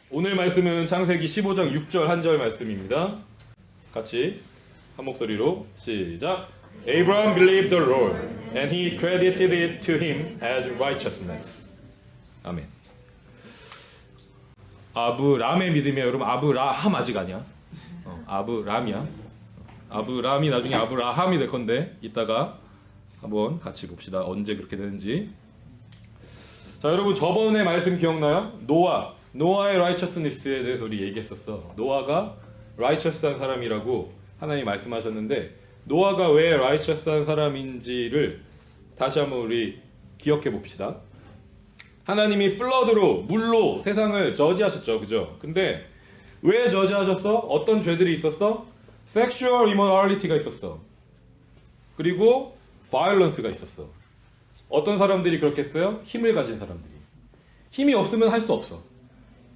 오늘 말씀은 창세기 15장 6절 한 절 말씀입니다. 같이 한 목소리로 시작. Abraham believed the Lord, and he credited it to him as righteousness. 아멘. 아브람의 믿음이야. 여러분 아브라함 아직 아니야. 아브람이야. 아브람이 나중에 아브라함이 될 건데 이따가 한번 같이 봅시다. 언제 그렇게 되는지. 자, 여러분 저번에 말씀 기억나요? 노아의 righteousness에 대해서 우리 얘기했었어. 노아가 righteous한 사람이라고 하나님 말씀하셨는데 노아가 왜 righteous한 사람인지를 다시 한번 우리 기억해 봅시다. 하나님이 플러드로 물로 세상을 저지하셨죠, 그죠? 근데 왜 저지하셨어? 어떤 죄들이 있었어? Sexual immorality가 있었어. 그리고 violence가 있었어. 어떤 사람들이 그렇게 했어요? 힘을 가진 사람들이. 힘이 없으면 할 수 없어.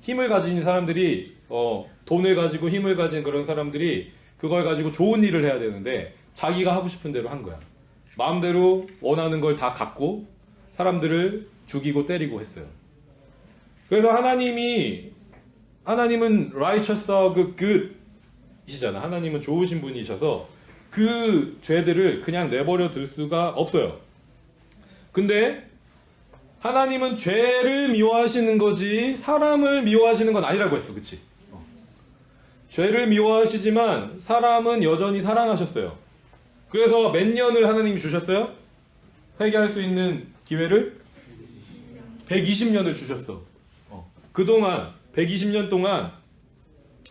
힘을 가진 사람들이 돈을 가지고 힘을 가진 그런 사람들이 그걸 가지고 좋은 일을 해야 되는데 자기가 하고 싶은 대로 한 거야. 마음대로 원하는 걸 다 갖고 사람들을 죽이고 때리고 했어요. 그래서 하나님은 righteous, good이시잖아. 하나님은 좋으신 분이셔서 그 죄들을 그냥 내버려 둘 수가 없어요. 근데 하나님은 죄를 미워하시는 거지 사람을 미워하시는 건 아니라고 했어. 그치? 죄를 미워하시지만 사람은 여전히 사랑하셨어요. 그래서 몇 년을 하나님이 주셨어요? 회개할 수 있는 기회를 120년을 주셨어. 그동안 120년 동안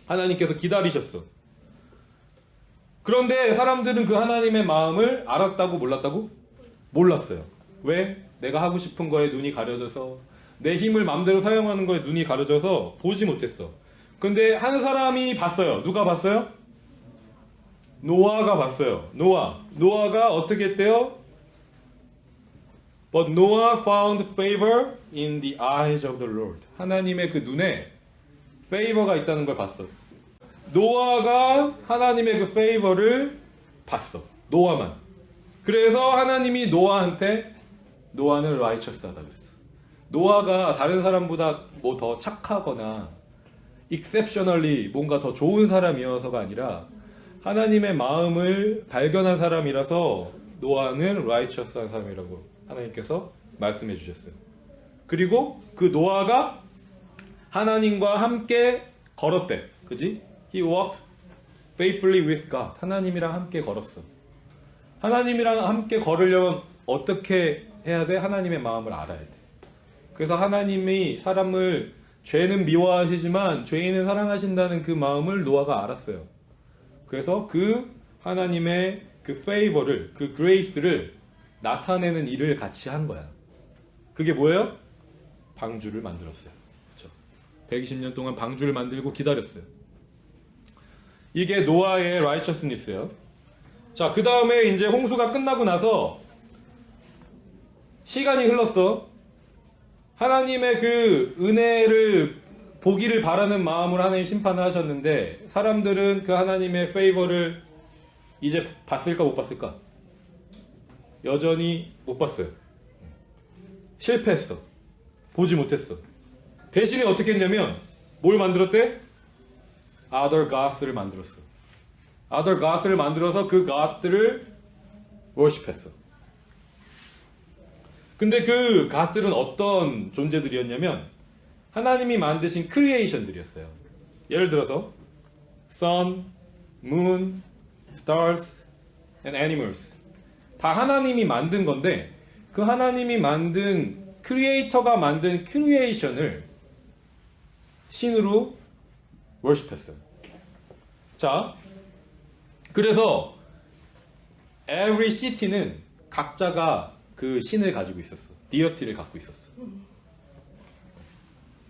하나님께서 기다리셨어. 그런데 사람들은 그 하나님의 마음을 알았다고 몰랐다고? 몰랐어요. 왜? 내가 하고 싶은 거에 눈이 가려져서 내 힘을 마음대로 사용하는 거에 눈이 가려져서 보지 못했어. 근데 한 사람이 봤어요. 누가 봤어요? 노아가 봤어요. 노아가 어떻게 했대요? But Noah found favor in the eyes of the Lord. 하나님의 그 눈에 favor가 있다는 걸 봤어. 노아가 하나님의 그 favor를 봤어. 노아만. 그래서 하나님이 노아한테 노아는 righteous하다 그랬어. 노아가 다른 사람보다 뭐 더 착하거나 exceptionally 뭔가 더 좋은 사람이어서가 아니라 하나님의 마음을 발견한 사람이라서 노아는 righteous한 사람이라고 하나님께서 말씀해 주셨어요. 그리고 그 노아가 하나님과 함께 걸었대. 그지? He walked faithfully with God. 하나님이랑 함께 걸었어. 하나님이랑 함께 걸으려면 어떻게 해야 돼? 하나님의 마음을 알아야 돼. 그래서 하나님이 사람을 죄는 미워하시지만 죄인은 사랑하신다는 그 마음을 노아가 알았어요. 그래서 그 하나님의 그 favor를, 그 grace를 나타내는 일을 같이 한 거야. 그게 뭐예요? 방주를 만들었어요. 그렇죠? 120년 동안 방주를 만들고 기다렸어요. 이게 노아의 righteousness예요. 자, 그 다음에 이제 홍수가 끝나고 나서 시간이 흘렀어. 하나님의 그 은혜를 보기를 바라는 마음으로 하나님 심판을 하셨는데 사람들은 그 하나님의 favor를 이제 봤을까 못 봤을까? 여전히 못 봤어요. 실패했어. 보지 못했어. 대신에 어떻게 했냐면 뭘 만들었대? Other gods를 만들었어. Other gods를 만들어서 그 god들을 worship했어. 근데 그 god들은 어떤 존재들이었냐면 하나님이 만드신 크리에이션들이었어요. 예를 들어서 sun, moon, stars, and animals. 다 하나님이 만든 건데 그 하나님이 만든 크리에이터가 만든 크리에이션을 신으로 worship했어요. 자, 그래서 every city는 각자가 그 신을 가지고 있었어. 디어티를 갖고 있었어.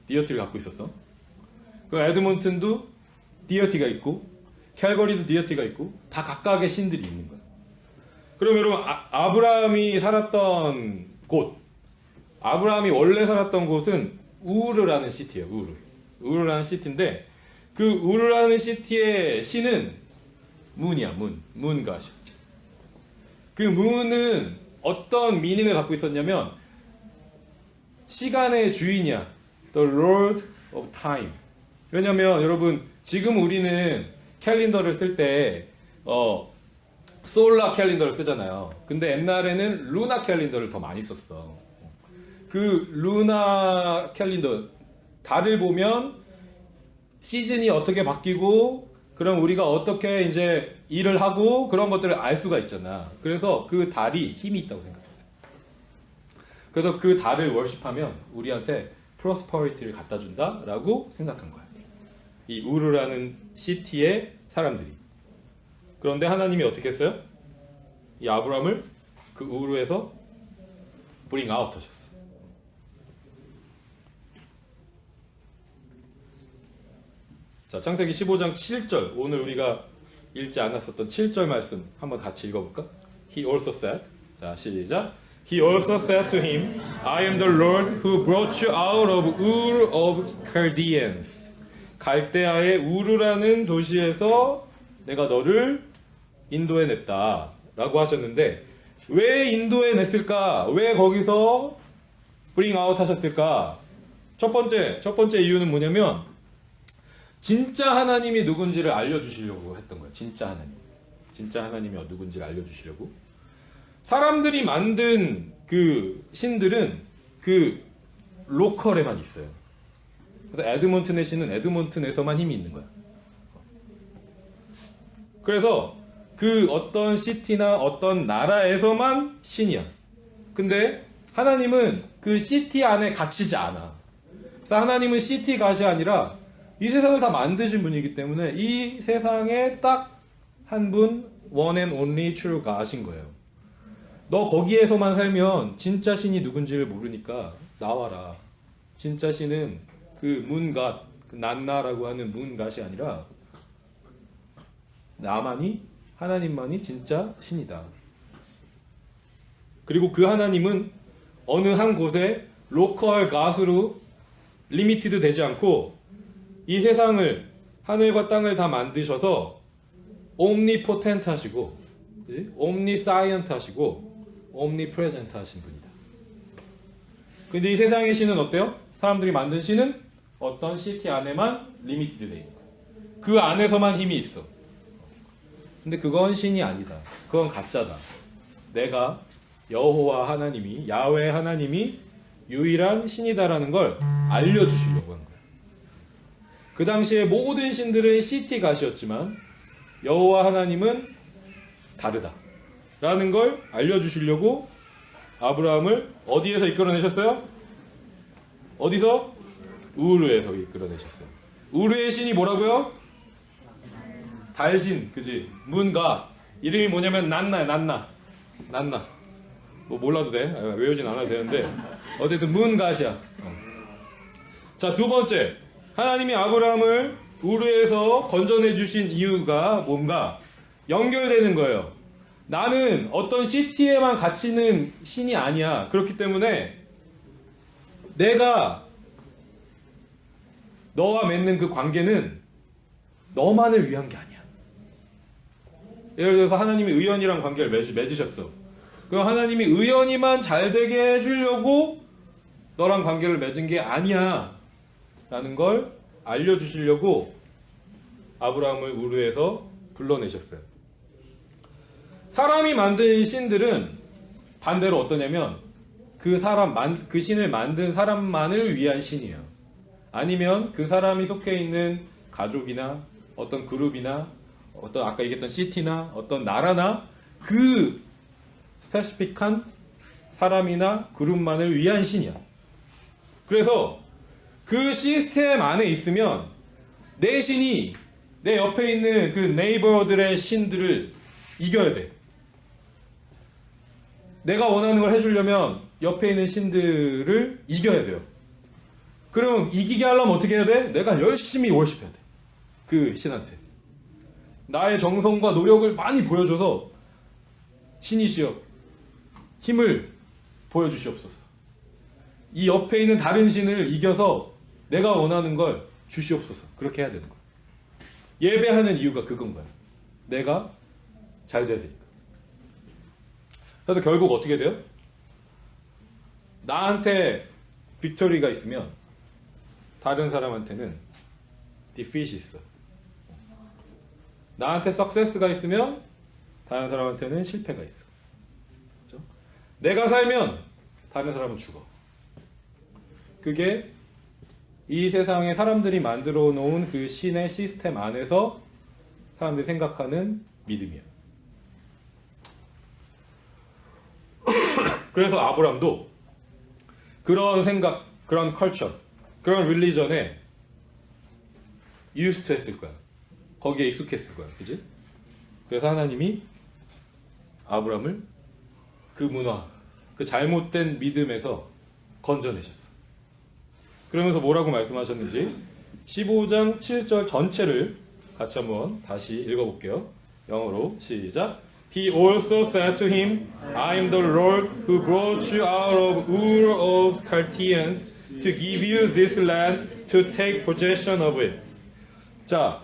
디어티를 갖고 있었어. 그 에드먼튼도 디어티가 있고 캘거리도 디어티가 있고 다 각각의 신들이 있는 거야. 그럼 여러분 아브라함이 살았던 곳, 아브라함이 원래 살았던 곳은 우르라는 시티예요. 우르라는 시티인데 그 우르라는 시티의 신은 문이야. 문가시. 그 문은 어떤 미닝을 갖고 있었냐면 시간의 주인이야. The Lord of Time. 왜냐면 여러분 지금 우리는 캘린더를 쓸 때 솔라 캘린더를 쓰잖아요. 근데 옛날에는 루나 캘린더를 더 많이 썼어. 그 루나 캘린더 달을 보면 시즌이 어떻게 바뀌고 그럼 우리가 어떻게 이제 일을 하고 그런 것들을 알 수가 있잖아. 그래서 그 달이 힘이 있다고 생각했어요. 그래서 그 달을 월십하면 우리한테 프로스퍼리티를 갖다 준다라고 생각한 거야. 이 우르라는 시티의 사람들이. 그런데 하나님이 어떻게 했어요? 이 아브람을 그 우르에서 bring out 하셨어. 자, 창세기 15장 7절. 오늘 우리가 읽지 않았었던 7절 말씀 한번 같이 읽어볼까? He also said. 자, 시작. He also said to him, I am the Lord who brought you out of Ur of Chaldeans. 갈대아의 우르라는 도시에서 내가 너를 인도해 냈다 라고 하셨는데 왜 인도해 냈을까? 왜 거기서 bring out 하셨을까? 첫 번째 이유는 뭐냐면 진짜 하나님이 누군지를 알려주시려고 했던 거예요. 진짜 하나님이 누군지를 알려주시려고. 사람들이 만든 그 신들은 그 로컬에만 있어요. 그래서 에드몬튼의 신은 에드몬튼에서만 힘이 있는 거야. 그래서 그 어떤 시티나 어떤 나라에서만 신이야. 근데 하나님은 그 시티 안에 갇히지 않아. 그래서 하나님은 시티 갓이 아니라 이 세상을 다 만드신 분이기 때문에 이 세상에 딱 한 분 one and only true God인 거예요. 너 거기에서만 살면 진짜 신이 누군지를 모르니까 나와라. 진짜 신은 그 문갓, 그 난나라고 하는 문갓이 아니라 나만이, 하나님만이 진짜 신이다. 그리고 그 하나님은 어느 한 곳에 로컬 갓으로 리미티드 되지 않고 이 세상을, 하늘과 땅을 다 만드셔서 옴니포텐트 하시고, 옴니사이언트 하시고, 옴니프레젠트 하신 분이다. 근데 이 세상의 신은 어때요? 사람들이 만든 신은 어떤 시티 안에만 리미티드 돼 있는 거예요. 그 안에서만 힘이 있어. 근데 그건 신이 아니다. 그건 가짜다. 내가 여호와 하나님이, 야훼 하나님이 유일한 신이다라는 걸 알려주시려고 한 거예요. 그 당시에 모든 신들은 시티 갓이었지만 여호와 하나님은 다르다 라는 걸 알려주시려고 아브라함을 어디에서 이끌어내셨어요? 어디서? 우르에서 이끌어내셨어요. 우르의 신이 뭐라고요? 달신, 그지? 문가. 이름이 뭐냐면 난나. 뭐 몰라도 돼. 외우진 않아도 되는데 어쨌든 문가시야. 자, 두 번째. 하나님이 아브라함을 우르에서 건져내 주신 이유가 뭔가? 연결되는 거예요. 나는 어떤 시티에만 갇히는 신이 아니야. 그렇기 때문에 내가 너와 맺는 그 관계는 너만을 위한 게 아니야. 예를 들어서 하나님이 의연이랑 관계를 맺으셨어. 그럼 하나님이 의연이만 잘 되게 해주려고 너랑 관계를 맺은 게 아니야 라는 걸 알려주시려고 아브라함을 우르에서 불러내셨어요. 사람이 만든 신들은 반대로 어떠냐면 그 신을 만든 사람만을 위한 신이에요. 아니면 그 사람이 속해 있는 가족이나 어떤 그룹이나 어떤 아까 얘기했던 시티나 어떤 나라나 그 스페시픽한 사람이나 그룹만을 위한 신이야. 그래서 그 시스템 안에 있으면 내 신이 내 옆에 있는 그 네이버들의 신들을 이겨야 돼. 내가 원하는 걸 해주려면 옆에 있는 신들을 이겨야 돼요. 그럼 이기게 하려면 어떻게 해야 돼? 내가 열심히 월십해야 돼. 그 신한테. 나의 정성과 노력을 많이 보여줘서 신이시여 힘을 보여주시옵소서. 이 옆에 있는 다른 신을 이겨서 내가 원하는 걸 주시옵소서. 그렇게 해야 되는 거야. 예배하는 이유가 그건 거야. 내가 잘 돼야 되니까. 그래서 결국 어떻게 돼요? 나한테 빅토리가 있으면 다른 사람한테는 defeat이 있어. 나한테 success가 있으면 다른 사람한테는 실패가 있어. 그렇죠? 내가 살면 다른 사람은 죽어. 그게 이 세상에 사람들이 만들어 놓은 그 신의 시스템 안에서 사람들이 생각하는 믿음이야. 그래서 아브람도 그런 생각, 그런 컬처, 그런 릴리전에 유스트했을 거야. 거기에 익숙했을 거야. 그지? 그래서 하나님이 아브람을 그 문화, 그 잘못된 믿음에서 건져내셨어. 그러면서 뭐라고 말씀하셨는지 15장 7절 전체를 같이 한번 다시 읽어볼게요. 영어로 시작. He also said to him, I am the Lord who brought you out of Ur of Chaldeans to give you this land to take possession of it. 자,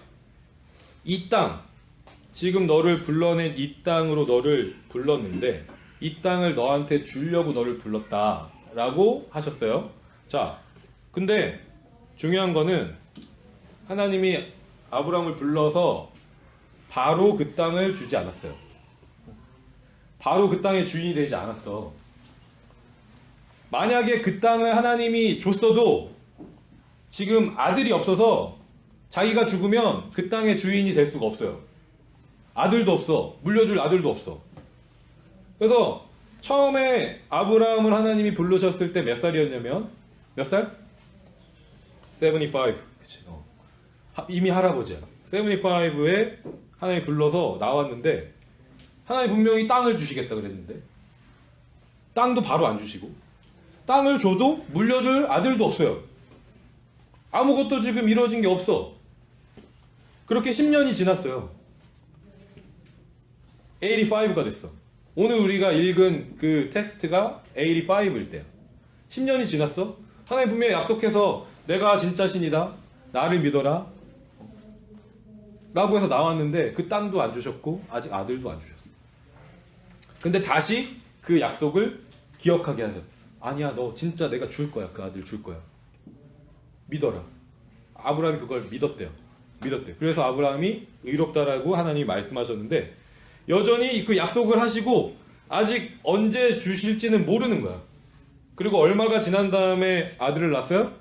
이 땅, 지금 너를 불러낸 이 땅으로 너를 불렀는데 이 땅을 너한테 주려고 너를 불렀다라고 하셨어요. 자, 근데 중요한 거는 하나님이 아브람을 불러서 바로 그 땅을 주지 않았어요. 바로 그 땅의 주인이 되지 않았어. 만약에 그 땅을 하나님이 줬어도 지금 아들이 없어서 자기가 죽으면 그 땅의 주인이 될 수가 없어요. 아들도 없어. 물려줄 아들도 없어. 그래서 처음에 아브라함을 하나님이 부르셨을 때 몇 살이었냐면 몇 살? 75. 그치. 이미 할아버지야. 75에 하나님이 불러서 나왔는데 하나님이 분명히 땅을 주시겠다 그랬는데 땅도 바로 안 주시고 땅을 줘도 물려줄 아들도 없어요. 아무것도 지금 이루어진 게 없어. 그렇게 10년이 지났어요. 85가 됐어. 오늘 우리가 읽은 그 텍스트가 85일 때야. 10년이 지났어. 하나님 분명히 약속해서 내가 진짜 신이다. 나를 믿어라. 라고 해서 나왔는데 그 땅도 안 주셨고 아직 아들도 안 주셨어. 근데 다시 그 약속을 기억하게 하세요. 아니야, 너 진짜 내가 줄 거야. 그 아들 줄 거야. 믿어라. 아브라함이 그걸 믿었대요. 믿었대요. 그래서 아브라함이 의롭다라고 하나님이 말씀하셨는데 여전히 그 약속을 하시고 아직 언제 주실지는 모르는 거야. 그리고 얼마가 지난 다음에 아들을 낳았어요?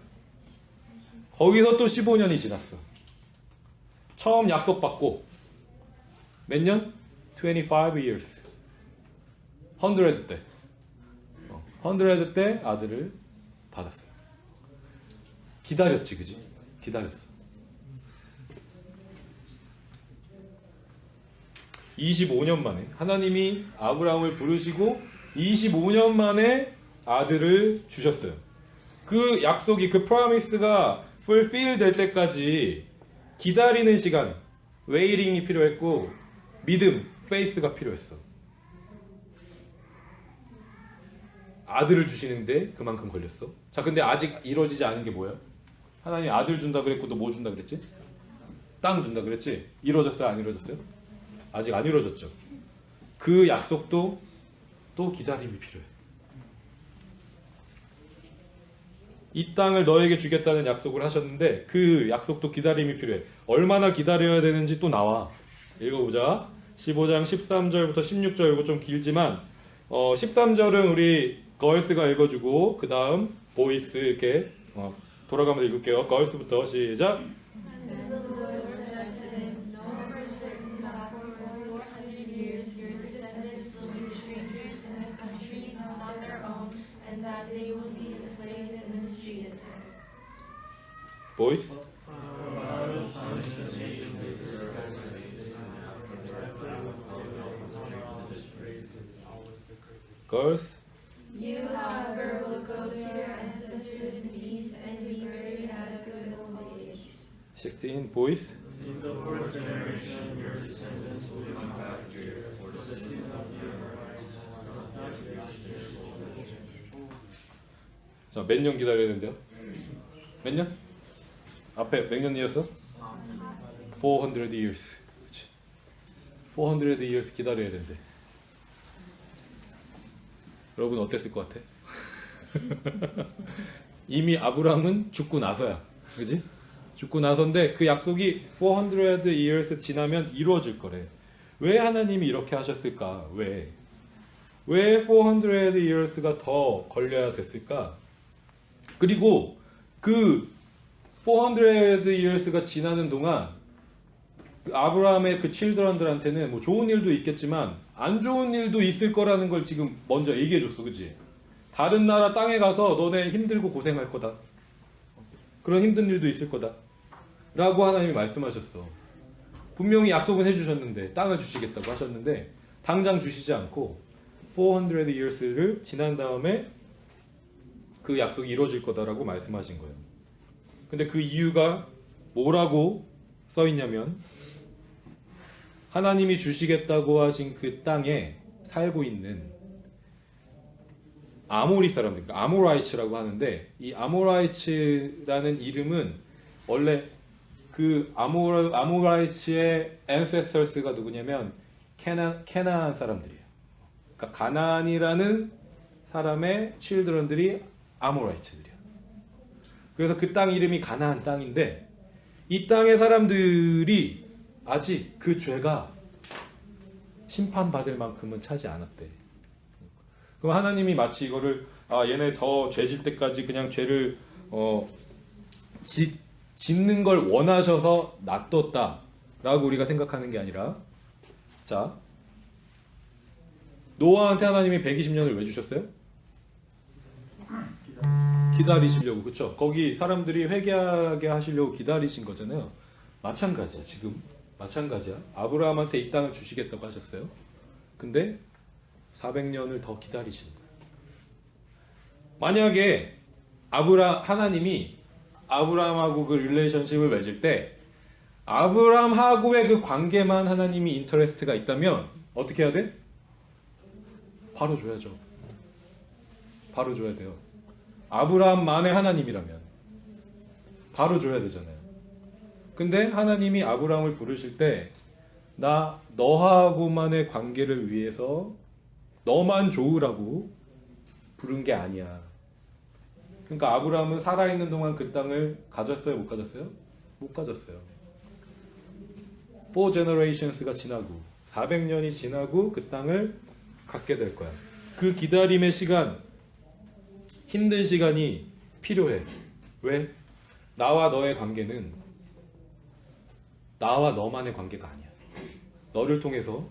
거기서 또 15년이 지났어. 처음 약속받고 몇 년? 25 years. 100 때. 100 때 아들을 받았어요. 기다렸지, 그지? 기다렸어. 25년 만에 하나님이 아브라함을 부르시고 25년 만에 아들을 주셨어요. 그 약속이, 그 프로미스가 fulfill 될 때까지 기다리는 시간, 웨이팅이 필요했고 믿음, faith가 필요했어. 아들을 주시는데 그만큼 걸렸어. 자, 근데 아직 이루어지지 않은 게 뭐야? 하나님이 아들 준다 그랬고 또 뭐 준다 그랬지? 땅 준다 그랬지? 이루어졌어요? 안 이루어졌어요? 아직 안 이루어졌죠. 그 약속도 또 기다림이 필요해. 이 땅을 너에게 주겠다는 약속을 하셨는데 그 약속도 기다림이 필요해. 얼마나 기다려야 되는지 또 나와. 읽어보자. 15장 13절부터 16절. 이거 좀 길지만 13절은 우리 걸스가 읽어주고 그 다음 보이스 이렇게 돌아가면서 읽을게요. 걸스부터 시작. 보이스. 걸스. You, however, will go to your ancestors in peace and be buried at a good old age. 16 boys. In the fourth generation, your descendants will come back here, for the sin of your righteousness has not reached this world. 자, 몇 년 기다려야 된대요? 몇 년? 앞에 몇 년이었어? 400 years. 그치. 400 years 기다려야 된대. 여러분 어땠을 것 같아? 이미 아브라함은 죽고 나서야, 그지? 죽고 나서인데 그 약속이 400 years 지나면 이루어질 거래. 왜 하나님이 이렇게 하셨을까? 왜 400 years가 더 걸려야 됐을까? 그리고 그 400 years가 지나는 동안 그 아브라함의 그 children들한테는 뭐 좋은 일도 있겠지만 안 좋은 일도 있을 거라는 걸 지금 먼저 얘기해 줬어. 그치? 다른 나라 땅에 가서 너네 힘들고 고생할 거다. 그런 힘든 일도 있을 거다. 라고 하나님이 말씀하셨어. 분명히 약속은 해주셨는데 땅을 주시겠다고 하셨는데 당장 주시지 않고 400 years를 지난 다음에 그 약속이 이루어질 거다라고 말씀하신 거예요. 근데 그 이유가 뭐라고 써 있냐면 하나님이 주시겠다고 하신 그 땅에 살고 있는 아모리 사람들, 그러니까 아모라이츠라고 하는데 이 아모라이츠라는 이름은 원래 그 아모라이츠의 ancestors가 누구냐면 캐나안 사람들이에요. 그러니까 가나안이라는 사람의 children들이 아모라이츠들이야. 그래서 그 땅 이름이 가나안 땅인데 이 땅의 사람들이 아직 그 죄가 심판받을 만큼은 차지 않았대. 그럼 하나님이 마치 이거를 얘네 더 죄질 때까지 그냥 죄를 짓는 걸 원하셔서 놔뒀다라고 우리가 생각하는 게 아니라 자 노아한테 하나님이 120년을 왜 주셨어요? 기다리시려고. 그쵸? 거기 사람들이 회개하게 하시려고 기다리신 거잖아요. 마찬가지야. 지금 마찬가지야. 아브라함한테 이 땅을 주시겠다고 하셨어요. 근데 400년을 더 기다리시는 거예요. 만약에 하나님이 아브라함하고 그 릴레이션십을 맺을 때 아브라함하고의 그 관계만 하나님이 인터레스트가 있다면 어떻게 해야 돼? 바로 줘야죠. 바로 줘야 돼요. 아브라함만의 하나님이라면 바로 줘야 되잖아요. 근데 하나님이 아브라함을 부르실 때 나 너하고만의 관계를 위해서 너만 좋으라고 부른 게 아니야. 그러니까 아브라함은 살아있는 동안 그 땅을 가졌어요? 못 가졌어요? 못 가졌어요. 4 generations가 지나고 400년이 지나고 그 땅을 갖게 될 거야. 그 기다림의 시간, 힘든 시간이 필요해. 왜? 나와 너의 관계는 나와 너만의 관계가 아니야. 너를 통해서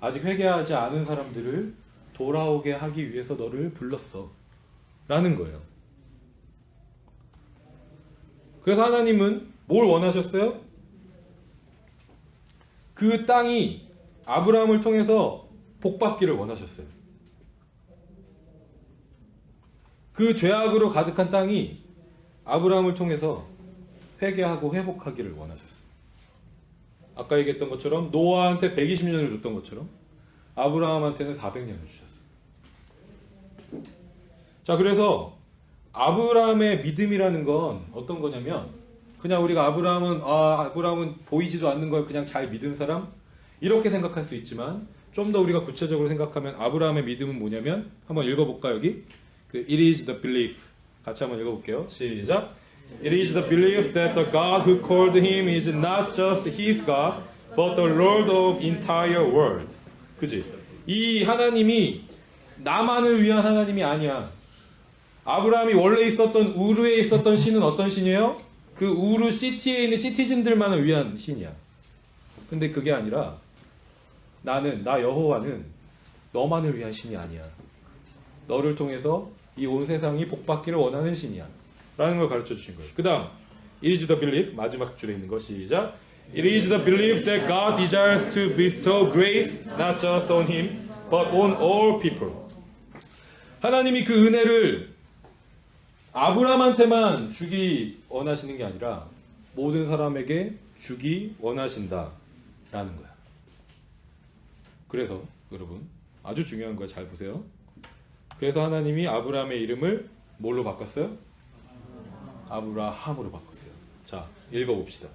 아직 회개하지 않은 사람들을 돌아오게 하기 위해서 너를 불렀어. 라는 거예요. 그래서 하나님은 뭘 원하셨어요? 그 땅이 아브라함을 통해서 복받기를 원하셨어요. 그 죄악으로 가득한 땅이 아브라함을 통해서 회개하고 회복하기를 원하셨어요. 아까 얘기했던 것처럼 노아한테 120년을 줬던 것처럼 아브라함한테는 400년을 주셨어요. 자, 그래서 아브라함의 믿음이라는 건 어떤 거냐면 그냥 우리가 아브라함은 보이지도 않는 걸 그냥 잘 믿은 사람? 이렇게 생각할 수 있지만 좀 더 우리가 구체적으로 생각하면 아브라함의 믿음은 뭐냐면 한번 읽어볼까 여기? It is the belief. 같이 한번 읽어볼게요. 시작. It is the belief that the God who called him is not just his God, but the Lord of entire world. 그지? 이 하나님이 나만을 위한 하나님이 아니야. 아브라함이 원래 있었던 우르에 있었던 신은 어떤 신이에요? 그 우르 시티에 있는 시티즌들만을 위한 신이야. 근데 그게 아니라 나 여호와는 너만을 위한 신이 아니야. 너를 통해서 이 온 세상이 복받기를 원하는 신이야. 라는 걸 가르쳐 주신 거예요. 그 다음 It is the belief, 마지막 줄에 있는 거 시작. It is the belief that God desires to bestow grace not just on him, but on all people. 하나님이 그 은혜를 아브라함한테만 주기 원하시는 게 아니라 모든 사람에게 주기 원하신다라는 거야. 그래서 여러분 아주 중요한 거 잘 보세요. 그래서 하나님이 아브라함의 이름을 뭘로 바꿨어요? 아브라함으로 바꿨어요. 자, 읽어봅시다.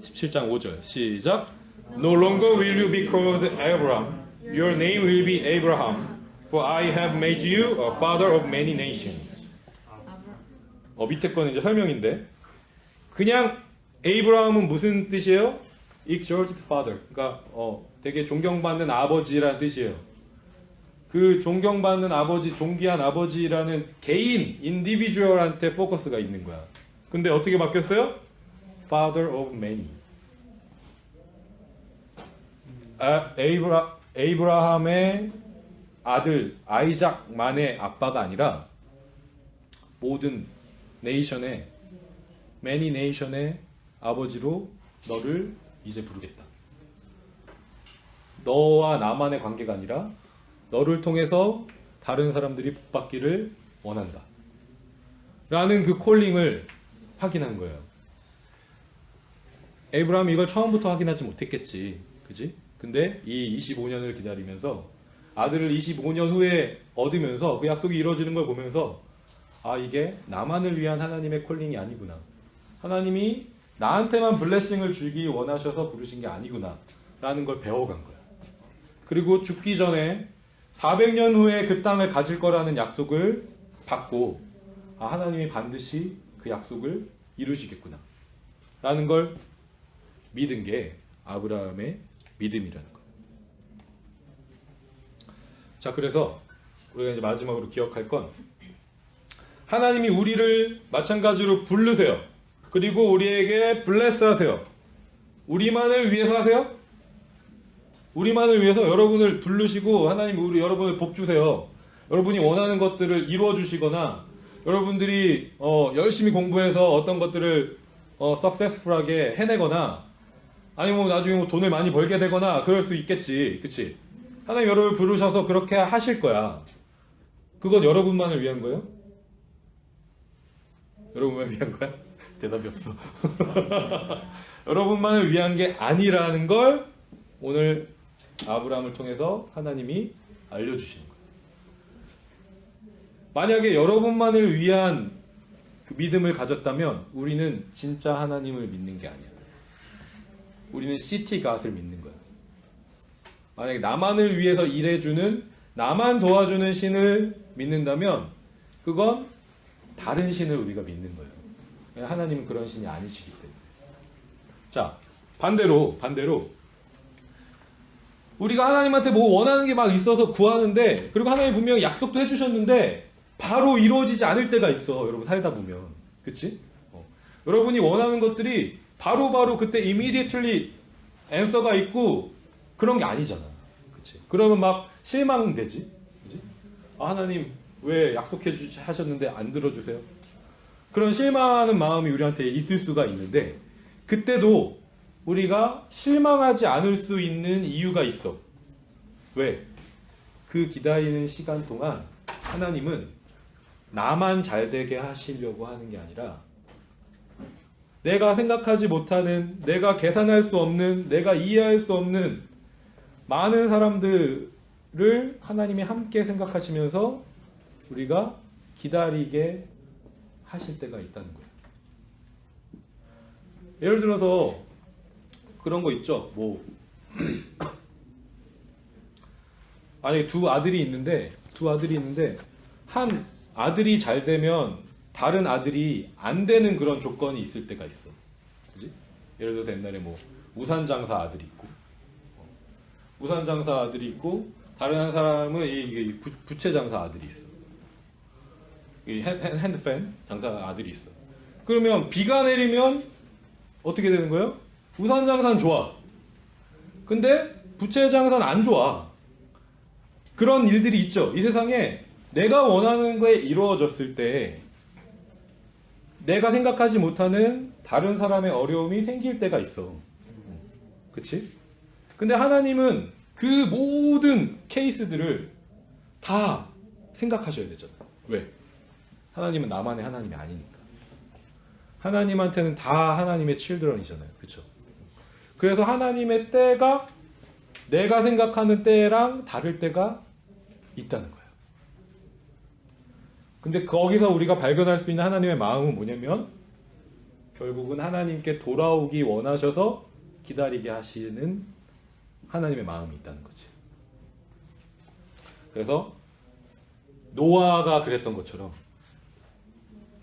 17장 5절 시작. No longer will you be called Abraham. Your name will be Abraham. For I have made you a father of many nations. 밑에 거는 이제 설명인데 그냥 에이브라함은 무슨 뜻이에요? exalted father. 그러니까 되게 존경받는 아버지라는 뜻이에요. 그 존경받는 아버지, 존귀한 아버지라는 개인, 인디비주얼한테 포커스가 있는 거야. 근데 어떻게 바뀌었어요? Father of many. 에이브라함의 아들 아이작만의 아빠가 아니라 모든 네이션의 many nation의 아버지로 너를 이제 부르겠다. 너와 나만의 관계가 아니라 너를 통해서 다른 사람들이 복받기를 원한다. 라는 그 콜링을 확인한 거예요. 에이브라함이 이걸 처음부터 확인하지 못했겠지. 그지? 근데 이 25년을 기다리면서 아들을 25년 후에 얻으면서 그 약속이 이루어지는 걸 보면서 아, 이게 나만을 위한 하나님의 콜링이 아니구나. 하나님이 나한테만 블레싱을 주기 원하셔서 부르신 게 아니구나. 라는 걸 배워간 거야. 그리고 죽기 전에 400년 후에 그 땅을 가질 거라는 약속을 받고 아, 하나님이 반드시 그 약속을 이루시겠구나. 라는 걸 믿은 게 아브라함의 믿음이라는 거예요. 자, 그래서 우리가 이제 마지막으로 기억할 건 하나님이 우리를 마찬가지로 부르세요. 그리고 우리에게 블레스 하세요. 우리만을 위해서 하세요? 우리만을 위해서 여러분을 부르시고 하나님 여러분을 복 주세요. 여러분이 원하는 것들을 이루어 주시거나 여러분들이 열심히 공부해서 어떤 것들을 successful하게 해내거나 아니면 나중에 돈을 많이 벌게 되거나 그럴 수 있겠지. 그치? 하나님 여러분을 부르셔서 그렇게 하실 거야. 그건 여러분만을 위한 거예요? 여러분만을 위한 거야? 대답이 없어. 여러분만을 위한 게 아니라는 걸 오늘 아브라함을 통해서 하나님이 알려주시는 거예요. 만약에 여러분만을 위한 그 믿음을 가졌다면 우리는 진짜 하나님을 믿는 게 아니야. 우리는 시티 갓을 믿는 거야. 만약에 나만을 위해서 일해주는, 나만 도와주는 신을 믿는다면 그건 다른 신을 우리가 믿는 거예요. 하나님은 그런 신이 아니시기 때문에. 자, 반대로 우리가 하나님한테 뭐 원하는 게 막 있어서 구하는데 그리고 하나님 분명히 약속도 해주셨는데 바로 이루어지지 않을 때가 있어. 여러분 살다 보면. 그치? 여러분이 원하는 것들이 바로 그때 immediately answer가 있고 그런 게 아니잖아. 그치? 그러면 막 실망되지. 그치? 아, 하나님 왜 약속해 하셨는데 안 들어주세요? 그런 실망하는 마음이 우리한테 있을 수가 있는데 그때도 우리가 실망하지 않을 수 있는 이유가 있어. 왜? 그 기다리는 시간 동안 하나님은 나만 잘 되게 하시려고 하는 게 아니라 내가 생각하지 못하는, 내가 계산할 수 없는, 내가 이해할 수 없는 많은 사람들을 하나님이 함께 생각하시면서 우리가 기다리게 하실 때가 있다는 거예요. 예를 들어서 그런 거 있죠. 뭐 만약에 두 아들이 있는데 한 아들이 잘 되면 다른 아들이 안 되는 그런 조건이 있을 때가 있어. 그지? 예를 들어서 옛날에 뭐 우산장사 아들이 있고 우산장사 아들이 있고 다른 한 사람은 이 부채장사 아들이 있어. 이 핸드팬 장사 아들이 있어. 그러면 비가 내리면 어떻게 되는 거예요? 우산 장사는 좋아. 근데 부채 장사는 안 좋아. 그런 일들이 있죠. 이 세상에 내가 원하는 거에 이루어졌을 때 내가 생각하지 못하는 다른 사람의 어려움이 생길 때가 있어. 그치? 근데 하나님은 그 모든 케이스들을 다 생각하셔야 되잖아. 왜? 하나님은 나만의 하나님이 아니니까. 하나님한테는 다 하나님의 칠드런이잖아요. 그쵸? 그래서 하나님의 때가 내가 생각하는 때랑 다를 때가 있다는 거예요. 근데 거기서 우리가 발견할 수 있는 하나님의 마음은 뭐냐면 결국은 하나님께 돌아오기 원하셔서 기다리게 하시는 하나님의 마음이 있다는 거지. 그래서 노아가 그랬던 것처럼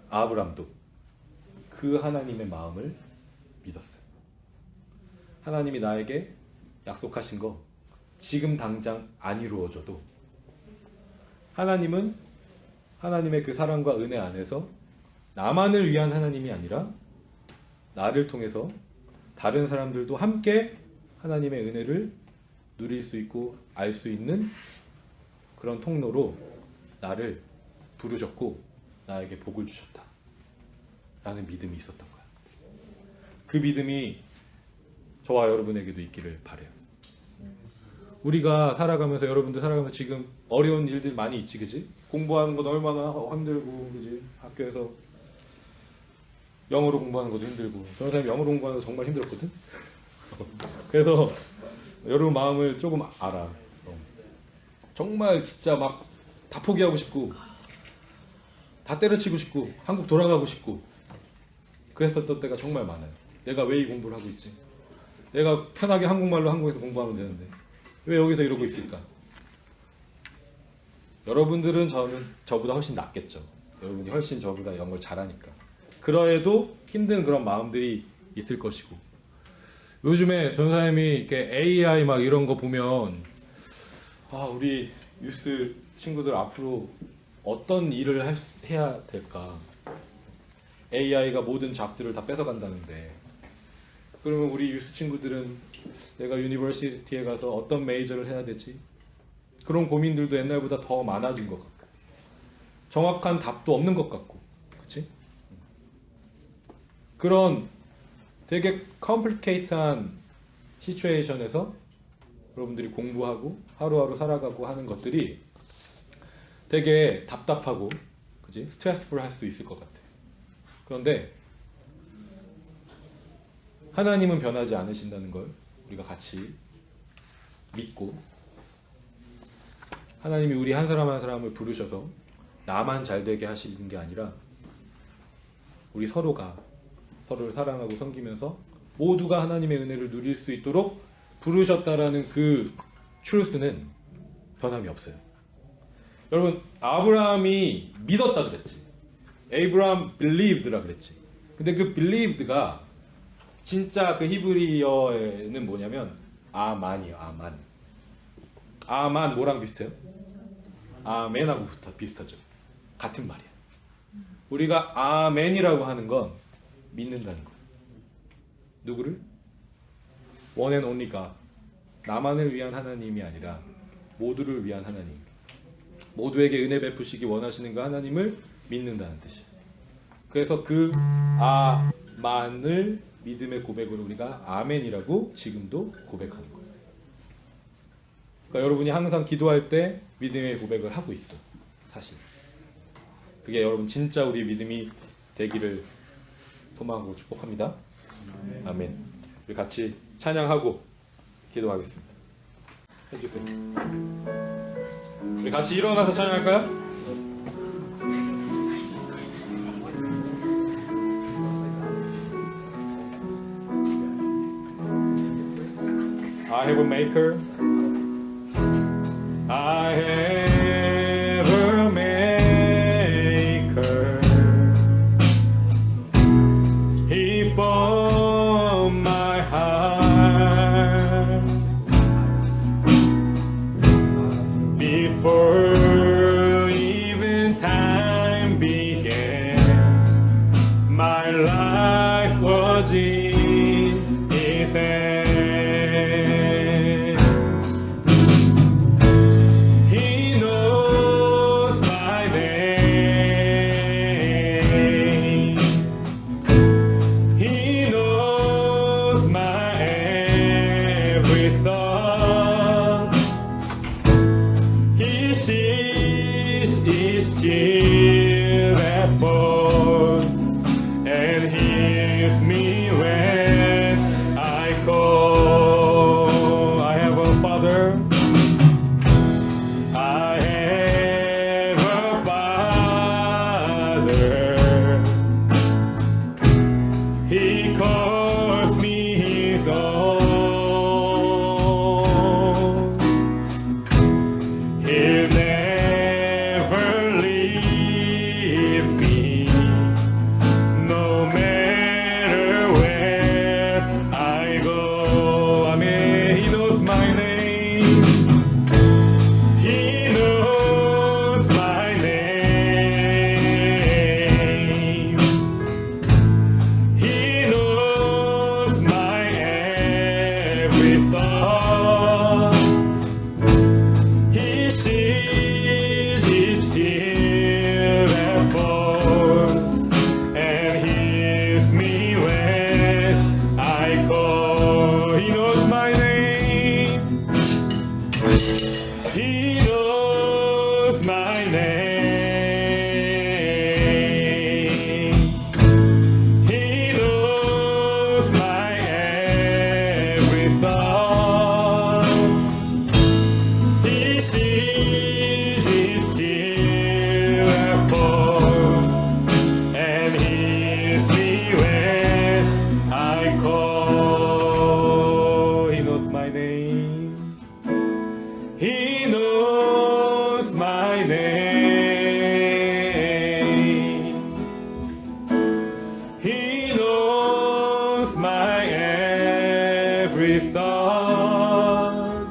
아브람도 그 하나님의 마음을 믿었어요. 하나님이 나에게 약속하신 거 지금 당장 안 이루어져도 하나님은 하나님의 그 사랑과 은혜 안에서 나만을 위한 하나님이 아니라 나를 통해서 다른 사람들도 함께 하나님의 은혜를 누릴 수 있고 알 수 있는 그런 통로로 나를 부르셨고 나에게 복을 주셨다 라는 믿음이 있었던 거야. 그 믿음이 저와 여러분에게도 있기를 바라요. 우리가 살아가면서 여러분들 살아가면서 지금 어려운 일들 많이 있지, 그지? 공부하는 건 얼마나 힘들고, 그지? 학교에서 영어로 공부하는 것도 힘들고, 저는 사람이 영어로 공부하는 거 정말 힘들었거든. 그래서 여러분 마음을 조금 알아. 정말 진짜 막 다 포기하고 싶고, 다 때려치고 싶고, 한국 돌아가고 싶고, 그랬었던 때가 정말 많아요. 내가 왜 이 공부를 하고 있지? 내가 편하게 한국말로 한국에서 공부하면 되는데 왜 여기서 이러고 있을까? 여러분들은 저보다 훨씬 낫겠죠. 여러분이 훨씬 저보다 영어를 잘하니까. 그러해도 힘든 그런 마음들이 있을 것이고, 요즘에 전사님이 이렇게 AI 막 이런 거 보면 우리 유스 친구들 앞으로 어떤 일을 해야 될까? AI가 모든 잡들을 다 뺏어간다는데, 그러면 우리 유스 친구들은 내가 유니버시티에 가서 어떤 메이저를 해야 되지? 그런 고민들도 옛날보다 더 많아진 것 같고, 정확한 답도 없는 것 같고, 그렇지? 그런 되게 컴플리케이트한 시츄에이션에서 여러분들이 공부하고 하루하루 살아가고 하는 것들이 되게 답답하고, 그지? 스트레스풀 할 수 있을 것 같아. 그런데 하나님은 변하지 않으신다는 걸 우리가 같이 믿고, 하나님이 우리 한 사람 한 사람을 부르셔서 나만 잘 되게 하시는 게 아니라 우리 서로가 서로를 사랑하고 섬기면서 모두가 하나님의 은혜를 누릴 수 있도록 부르셨다라는 그 트루스는 변함이 없어요. 여러분, 아브라함이 믿었다 그랬지. Abraham believed라 그랬지. 근데 그 believed가 진짜 그 히브리어에는 뭐냐면 아만이에요. 아만. 아만 뭐랑 비슷해요? 아멘하고 비슷하죠. 같은 말이야. 우리가 아멘이라고 하는 건 믿는다는 거예요. 누구를? One and only God. 나만을 위한 하나님이 아니라 모두를 위한 하나님. 모두에게 은혜 베푸시기 원하시는 그 하나님을 믿는다는 뜻이에요. 그래서 그 아만을 믿음의 고백으로 우리가 아멘이라고 지금도 고백하는 거예요. 그러니까 여러분이 항상 기도할 때 믿음의 고백을 하고 있어. 사실 그게 여러분 진짜 우리 믿음이 되기를 소망하고 축복합니다. 아멘. 우리 같이 찬양하고 기도하겠습니다. 해주세요. 우리 같이 일어나서 찬양할까요? I have a maker. I have a maker. He formed my heart before even time began. My life was in His hands. knows my every thought.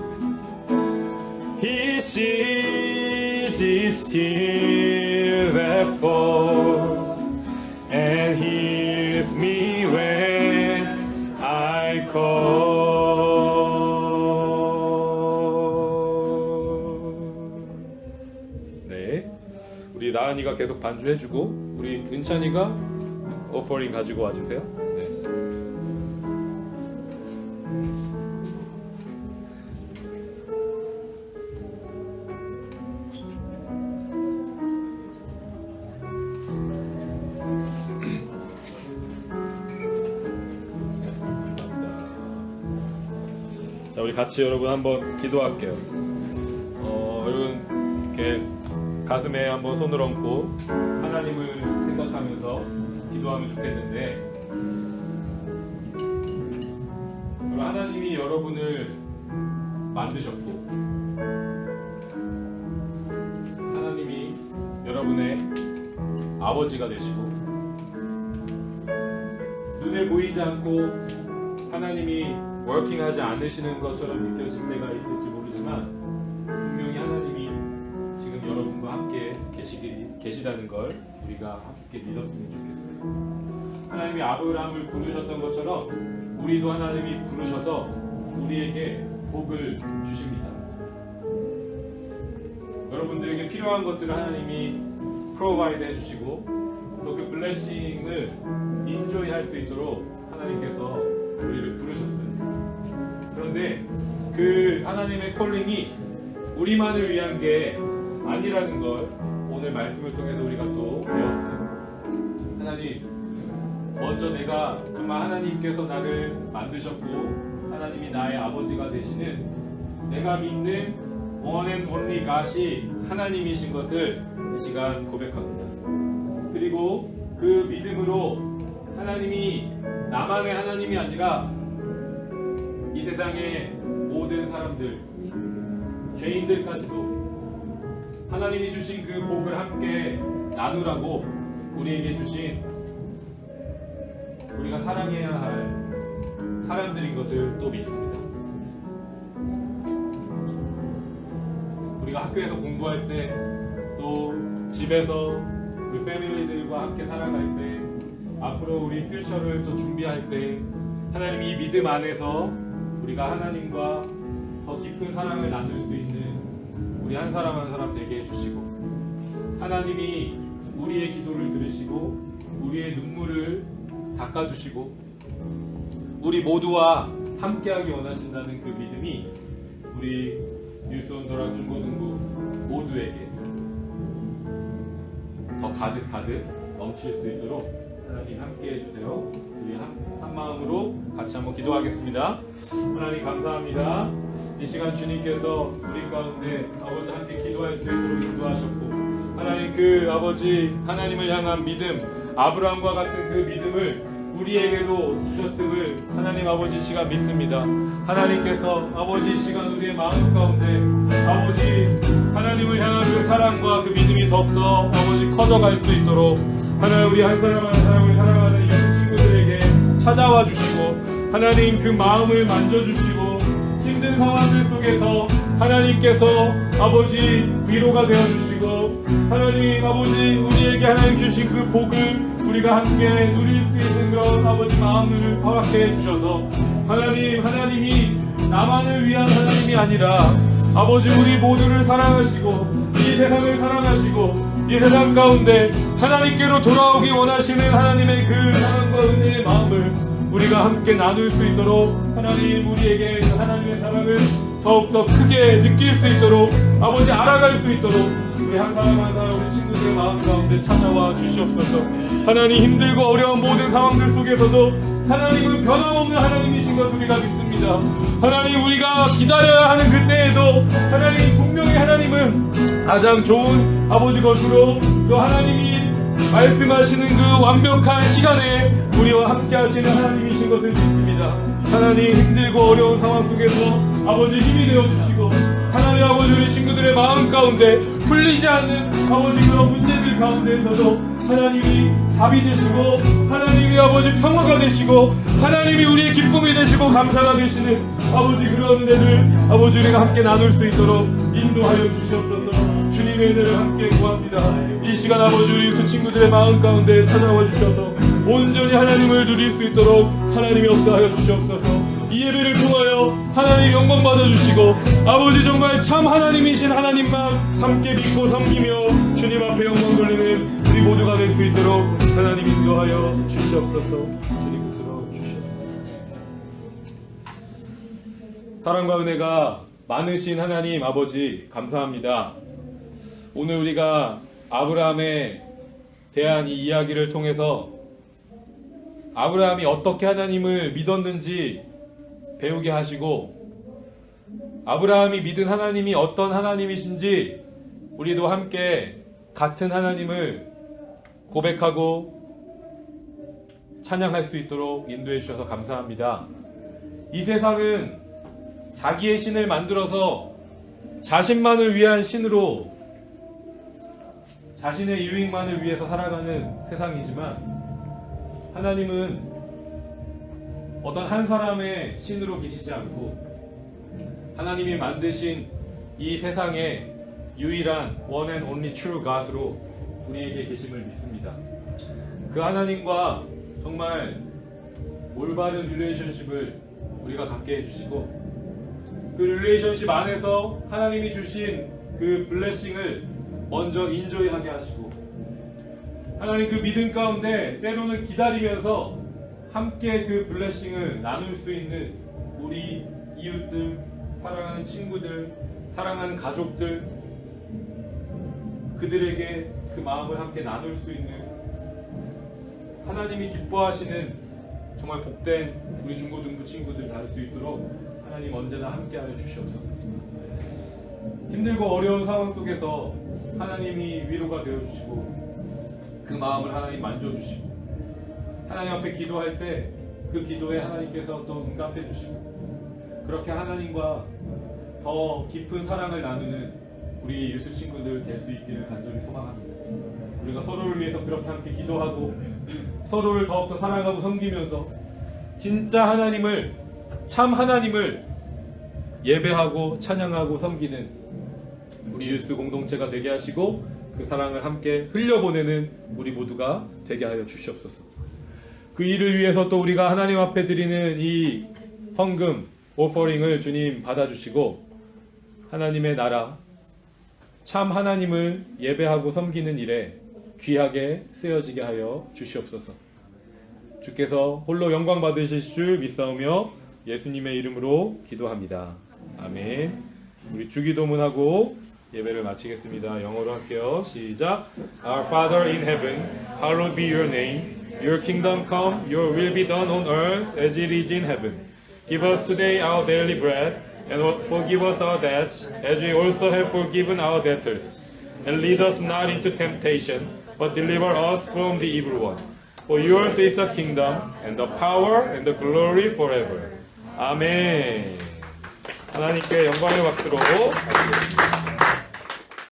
He sees each tear that falls, and hears me when I call. 네, 우리 나은이가 계속 반주해주고 우리 은찬이가 오퍼링 가지고 와주세요. 네. 자, 우리 같이 여러분 한번 기도할게요. 여러분 이렇게 가슴에 한번 손을 얹고 하나님을 생각하면서 기도하면 좋겠는데, 하나님이 여러분을 만드셨고 하나님이 여러분의 아버지가 되시고, 눈에 보이지 않고 하나님이 워킹하지 않으시는 것처럼 느껴질 때가 있을지 모르지만 분명히 하나님이 지금 여러분과 함께 계시다는 걸 우리가 함께 믿었으면 좋겠어요. 하나님이 아브라함을 부르셨던 것처럼 우리도 하나님이 부르셔서 우리에게 복을 주십니다. 여러분들에게 필요한 것들을 하나님이 프로바이드 해주시고 또 그 블레싱을 인조이 할 수 있도록 하나님께서 우리를 부르셨어요. 그런데 그 하나님의 콜링이 우리만을 위한 게 아니라는 걸 오늘 말씀을 통해서 우리가 또 배웠어요. 하나님, 먼저 내가 정말 하나님께서 나를 만드셨고 하나님이 나의 아버지가 되시는, 내가 믿는 one and only God이 하나님이신 것을 이 시간 고백합니다. 그리고 그 믿음으로 하나님이 나만의 하나님이 아니라 이 세상의 모든 사람들, 죄인들까지도 하나님이 주신 그 복을 함께 나누라고 우리에게 주신, 우리가 사랑해야 할 사람들인 것을 또 믿습니다. 우리가 학교에서 공부할 때, 또 집에서 우리 패밀리들과 함께 살아갈 때, 앞으로 우리 퓨처를 또 준비할 때 하나님이 이 믿음 안에서 우리가 하나님과 더 깊은 사랑을 나눌 수 있는 우리 한 사람 한 사람 되게 해주시고, 하나님이 우리의 기도를 들으시고 우리의 눈물을 닦아주시고 우리 모두와 함께하기 원하신다는 그 믿음이 우리 뉴스온도랑 중고등부 모두에게 더 가득 넘칠 수 있도록 하나님 함께 해주세요. 우리 한 마음으로 같이 한번 기도하겠습니다. 하나님 감사합니다. 이 시간 주님께서 우리 가운데 아버지 함께 기도할 수 있도록 인도하셨고, 하나님 그 아버지 하나님을 향한 믿음, 아브라함과 같은 그 믿음을 우리에게도 주셨음을 하나님 아버지 이 시간 믿습니다. 하나님께서 아버지 이 시간 우리의 마음 가운데 아버지 하나님을 향한 그 사랑과 그 믿음이 더욱더 아버지 커져갈 수 있도록 하나님 우리 한 사람 한 사람을 사랑하는 이 친구들에게 찾아와 주시고 하나님 그 마음을 만져주시고 힘든 상황들 속에서 하나님께서 아버지 위로가 되어주시고 하나님 아버지 우리에게 하나님 주신 그 복을 우리가 함께 누릴 수 있는 그런 아버지 마음을 허락해 주셔서 하나님이 나만을 위한 하나님이 아니라 아버지 우리 모두를 사랑하시고 이 세상을 사랑하시고 이 세상 가운데 하나님께로 돌아오기 원하시는 하나님의 그 사랑과 은혜의 마음을 우리가 함께 나눌 수 있도록 하나님 우리에게 하나님의 사랑을 더욱더 크게 느낄 수 있도록 아버지 알아갈 수 있도록 우리 한 사람 한 사람 우리 친구들의 마음 가운데 찾아와 주시옵소서. 하나님 힘들고 어려운 모든 상황들 속에서도 하나님은 변함없는 하나님이신 것 우리가 믿습니다. 하나님 우리가 기다려야 하는 그때에도 하나님 분명히 하나님은 가장 좋은 아버지 것으로 또 하나님이 말씀하시는 그 완벽한 시간에 우리와 함께 하시는 하나님이신 것을 믿습니다. 하나님 힘들고 어려운 상황 속에서 아버지 힘이 되어주시고 하나님 아버지 우리 친구들의 마음 가운데 풀리지 않는 아버지 그런 문제들 가운데서도 하나님이 답이 되시고 하나님이 아버지 평화가 되시고 하나님이 우리의 기쁨이 되시고 감사가 되시는 아버지 그런 은혜를 아버지 우리가 함께 나눌 수 있도록 인도하여 주시옵소서. 주님의 은혜를 함께 구합니다. 이 시간 아버지 우리 그 친구들의 마음 가운데 찾아와 주셔서 온전히 하나님을 누릴 수 있도록 하나님이 역사하여 주시옵소서. 이 예배를 통하여 하나님 영광 받아주시고 아버지 정말 참 하나님이신 하나님만 함께 믿고 섬기며 주님 앞에 영광 돌리는 우리 모두가 될 수 있도록 하나님 인도하여 주시옵소서. 주님 들어 주시옵소서. 사랑과 은혜가 많으신 하나님 아버지 감사합니다. 오늘 우리가 아브라함에 대한 이 이야기를 통해서 아브라함이 어떻게 하나님을 믿었는지 배우게 하시고 아브라함이 믿은 하나님이 어떤 하나님이신지 우리도 함께 같은 하나님을 고백하고 찬양할 수 있도록 인도해 주셔서 감사합니다. 이 세상은 자기의 신을 만들어서 자신만을 위한 신으로 자신의 유익만을 위해서 살아가는 세상이지만 하나님은 어떤 한 사람의 신으로 계시지 않고 하나님이 만드신 이 세상의 유일한 one and only true God으로 우리에게 계심을 믿습니다. 그 하나님과 정말 올바른 릴레이션십을 우리가 갖게 해주시고 그 릴레이션십 안에서 하나님이 주신 그 블레싱을 먼저 인조이하게 하시고 하나님 그 믿음 가운데 때로는 기다리면서 함께 그 블레싱을 나눌 수 있는 우리 이웃들, 사랑하는 친구들, 사랑하는 가족들 그들에게 그 마음을 함께 나눌 수 있는 하나님이 기뻐하시는 정말 복된 우리 중고등부 친구들 될 수 있도록 하나님 언제나 함께하여 주시옵소서. 힘들고 어려운 상황 속에서 하나님이 위로가 되어주시고 그 마음을 하나님 만져주시고 하나님 앞에 기도할 때 그 기도에 하나님께서 또 응답해 주시고 그렇게 하나님과 더 깊은 사랑을 나누는 우리 유수 친구들 될 수 있기를 간절히 소망합니다. 우리가 서로를 위해서 그렇게 함께 기도하고 서로를 더욱더 사랑하고 섬기면서 진짜 하나님을 참 하나님을 예배하고 찬양하고 섬기는 우리 유수 공동체가 되게 하시고 그 사랑을 함께 흘려보내는 우리 모두가 되게 하여 주시옵소서. 그 일을 위해서 또 우리가 하나님 앞에 드리는 이 헌금, 오퍼링을 주님 받아주시고 하나님의 나라, 참 하나님을 예배하고 섬기는 일에 귀하게 쓰여지게 하여 주시옵소서. 주께서 홀로 영광 받으실 줄 믿사오며 예수님의 이름으로 기도합니다. 아멘. 우리 주기도문하고 예배를 마치겠습니다. 영어로 할게요. 시작. Our Father in heaven, hallowed be your name. Your kingdom come, your will be done on earth as it is in heaven. Give us today our daily bread, and forgive us our debts, as we also have forgiven our debtors. And lead us not into temptation, but deliver us from the evil one. For yours is the kingdom, and the power, and the glory forever. 아멘. 하나님께 영광의 박수로